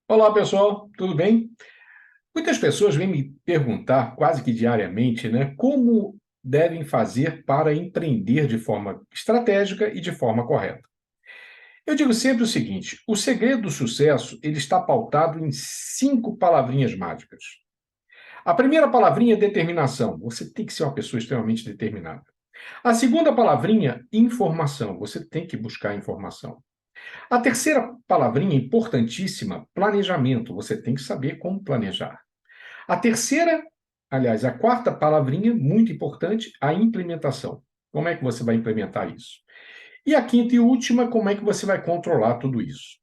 Olá, pessoal, tudo bem? Muitas pessoas vêm me perguntar quase que diariamente, né, como devem fazer para empreender de forma estratégica e de forma correta. Eu digo sempre o seguinte: o segredo do sucesso ele está pautado em 5 palavrinhas mágicas. A primeira palavrinha é determinação. Você tem que ser uma pessoa extremamente determinada. A segunda palavrinha, informação. Você tem que buscar informação. A terceira palavrinha, importantíssima, planejamento. Você tem que saber como planejar. A terceira, aliás, a quarta palavrinha, muito importante, a implementação. Como é que você vai implementar isso? E a quinta e última, como é que você vai controlar tudo isso?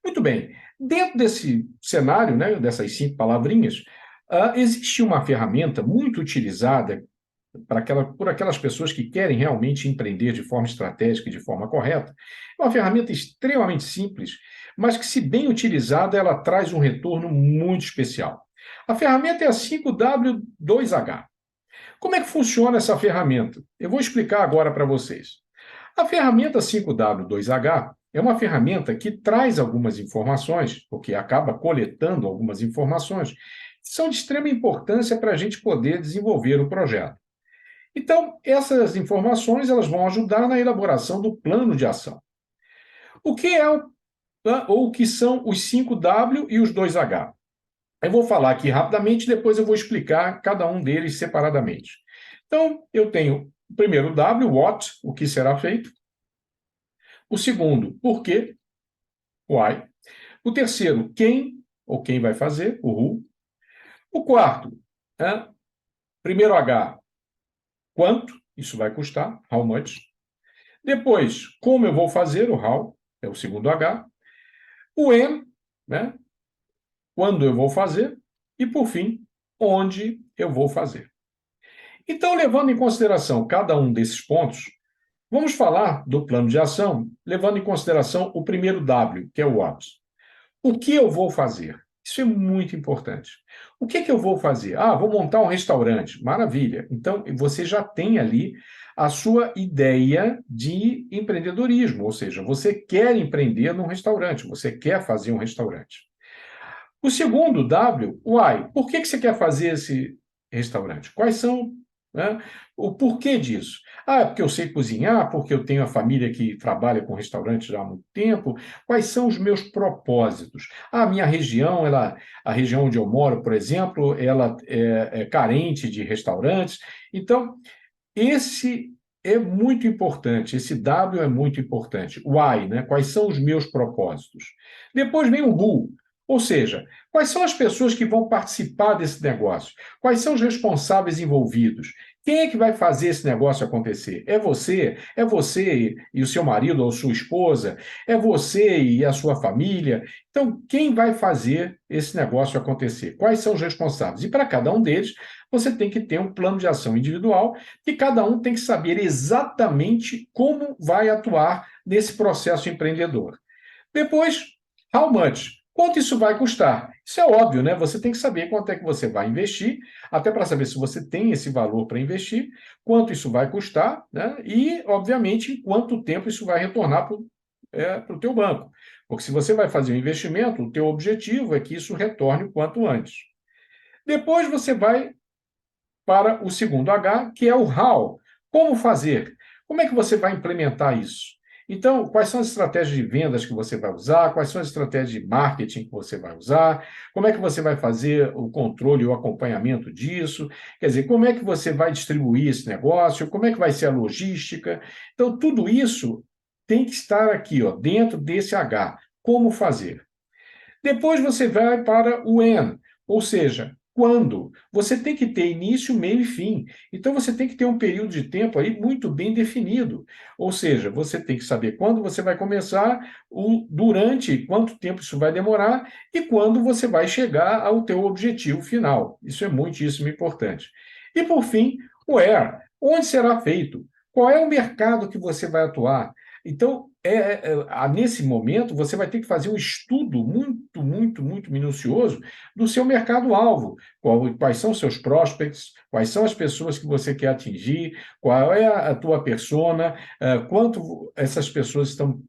Muito bem, dentro desse cenário, né, dessas 5 palavrinhas, existe uma ferramenta muito utilizada por aquelas pessoas que querem realmente empreender de forma estratégica e de forma correta. É uma ferramenta extremamente simples, mas que, se bem utilizada, ela traz um retorno muito especial. A ferramenta é a 5W2H. Como é que funciona essa ferramenta? Eu vou explicar agora para vocês. A ferramenta 5W2H é uma ferramenta que traz algumas informações, porque acaba coletando algumas informações, que são de extrema importância para a gente poder desenvolver o projeto. Então, essas informações elas vão ajudar na elaboração do plano de ação. O que é ou o que são os 5W e os 2H? Eu vou falar aqui rapidamente, depois eu vou explicar cada um deles separadamente. Então, eu tenho o primeiro W, what, o que será feito. O segundo, por quê, why. O terceiro, quem, ou quem vai fazer, o who. O quarto, primeiro H, quanto isso vai custar, how much. Depois, como eu vou fazer, o how, é o segundo H. O when, né? Quando eu vou fazer. E, por fim, onde eu vou fazer. Então, levando em consideração cada um desses pontos, vamos falar do plano de ação, levando em consideração o primeiro W, que é o what. O que eu vou fazer? Isso é muito importante. O que é que eu vou fazer? Ah, vou montar um restaurante. Maravilha. Então, você já tem ali a sua ideia de empreendedorismo, ou seja, você quer empreender num restaurante, você quer fazer um restaurante. O segundo W, why. Por que você quer fazer esse restaurante? Quais são, né, o porquê disso? Ah, é porque eu sei cozinhar, porque eu tenho a família que trabalha com restaurante já há muito tempo. Quais são os meus propósitos? A minha região, a região onde eu moro, por exemplo, ela é carente de restaurantes. Então, esse é muito importante, esse W é muito importante. Why, né? Quais são os meus propósitos? Depois vem o who, ou seja, quais são as pessoas que vão participar desse negócio? Quais são os responsáveis envolvidos? Quem é que vai fazer esse negócio acontecer? É você? É você e o seu marido ou sua esposa? É você e a sua família? Então, quem vai fazer esse negócio acontecer? Quais são os responsáveis? E para cada um deles, você tem que ter um plano de ação individual e cada um tem que saber exatamente como vai atuar nesse processo empreendedor. Depois, how much? Quanto isso vai custar? Isso é óbvio, né? Você tem que saber quanto é que você vai investir, até para saber se você tem esse valor para investir, quanto isso vai custar, né? E, obviamente, em quanto tempo isso vai retornar para o teu banco. Porque se você vai fazer um investimento, o teu objetivo é que isso retorne o quanto antes. Depois você vai para o segundo H, que é o how. Como fazer? Como é que você vai implementar isso? Então, quais são as estratégias de vendas que você vai usar? Quais são as estratégias de marketing que você vai usar? Como é que você vai fazer o controle e o acompanhamento disso? Quer dizer, como é que você vai distribuir esse negócio? Como é que vai ser a logística? Então, tudo isso tem que estar aqui, ó, dentro desse H. Como fazer? Depois você vai para o when, ou seja, quando. Você tem que ter início, meio e fim. Então você tem que ter um período de tempo aí muito bem definido. Ou seja, você tem que saber quando você vai começar, durante quanto tempo isso vai demorar e quando você vai chegar ao teu objetivo final. Isso é muitíssimo importante. E por fim, o where, onde será feito? Qual é o mercado que você vai atuar? Então, nesse momento, você vai ter que fazer um estudo muito, muito, muito minucioso do seu mercado-alvo. Quais são os seus prospects, quais são as pessoas que você quer atingir, qual é a tua persona, quanto essas pessoas estão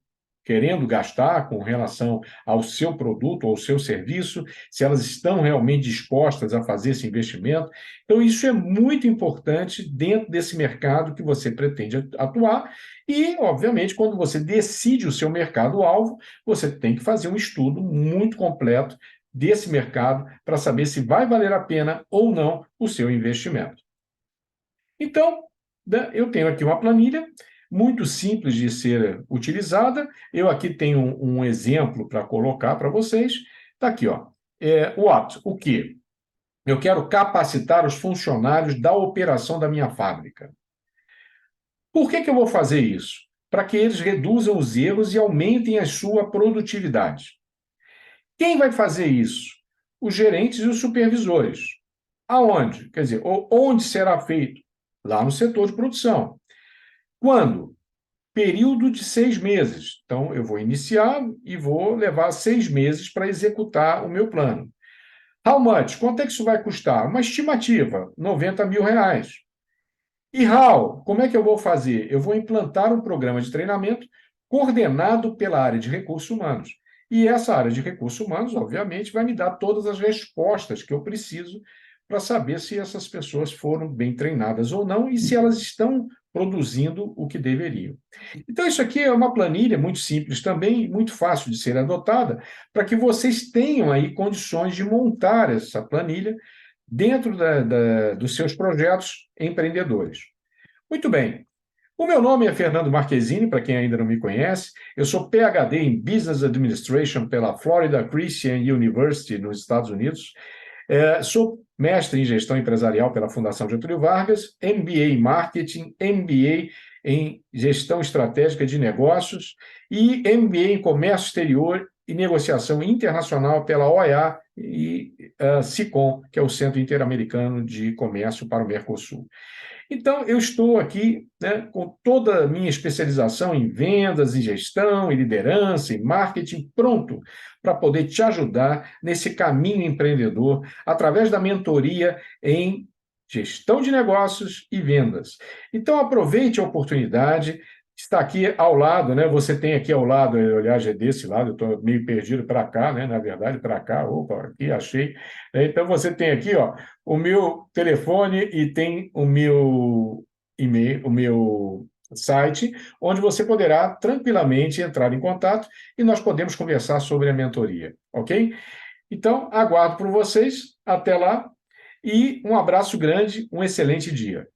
querendo gastar com relação ao seu produto ou ao seu serviço, se elas estão realmente dispostas a fazer esse investimento. Então, isso é muito importante dentro desse mercado que você pretende atuar e, obviamente, quando você decide o seu mercado-alvo, você tem que fazer um estudo muito completo desse mercado para saber se vai valer a pena ou não o seu investimento. Então, né, eu tenho aqui uma planilha muito simples de ser utilizada. Eu aqui tenho um exemplo para colocar para vocês. Está aqui, ó. O quê? Eu quero capacitar os funcionários da operação da minha fábrica. Por que eu vou fazer isso? Para que eles reduzam os erros e aumentem a sua produtividade. Quem vai fazer isso? Os gerentes e os supervisores. Aonde? Quer dizer, onde será feito? Lá no setor de produção. Quando? Período de 6 meses. Então, eu vou iniciar e vou levar 6 meses para executar o meu plano. How much? Quanto é que isso vai custar? Uma estimativa, R$ 90 mil. E how? Como é que eu vou fazer? Eu vou implantar um programa de treinamento coordenado pela área de recursos humanos. E essa área de recursos humanos, obviamente, vai me dar todas as respostas que eu preciso para saber se essas pessoas foram bem treinadas ou não e se elas estão produzindo o que deveriam. Então, isso aqui é uma planilha muito simples também, muito fácil de ser adotada, para que vocês tenham aí condições de montar essa planilha dentro dos seus projetos empreendedores. Muito bem. O meu nome é Fernando Marquezini, para quem ainda não me conhece. Eu sou PhD em Business Administration pela Florida Christian University, nos Estados Unidos. Sou mestre em gestão empresarial pela Fundação Getúlio Vargas, MBA em Marketing, MBA em Gestão Estratégica de Negócios e MBA em Comércio Exterior e Negociação Internacional pela OEA e SICOM, que é o Centro Interamericano de Comércio para o Mercosul. Então, eu estou aqui, né, com toda a minha especialização em vendas, em gestão, em liderança, em marketing, pronto para poder te ajudar nesse caminho empreendedor através da mentoria em gestão de negócios e vendas. Então, aproveite a oportunidade. Está aqui ao lado, né? Você tem aqui ao lado, aliás, é desse lado, eu estou meio perdido para cá, né? Na verdade, para cá, opa, aqui achei. Então, você tem aqui, ó, o meu telefone e tem o meu e-mail, o meu site, onde você poderá tranquilamente entrar em contato e nós podemos conversar sobre a mentoria, ok? Então, aguardo por vocês. Até lá e um abraço grande, um excelente dia.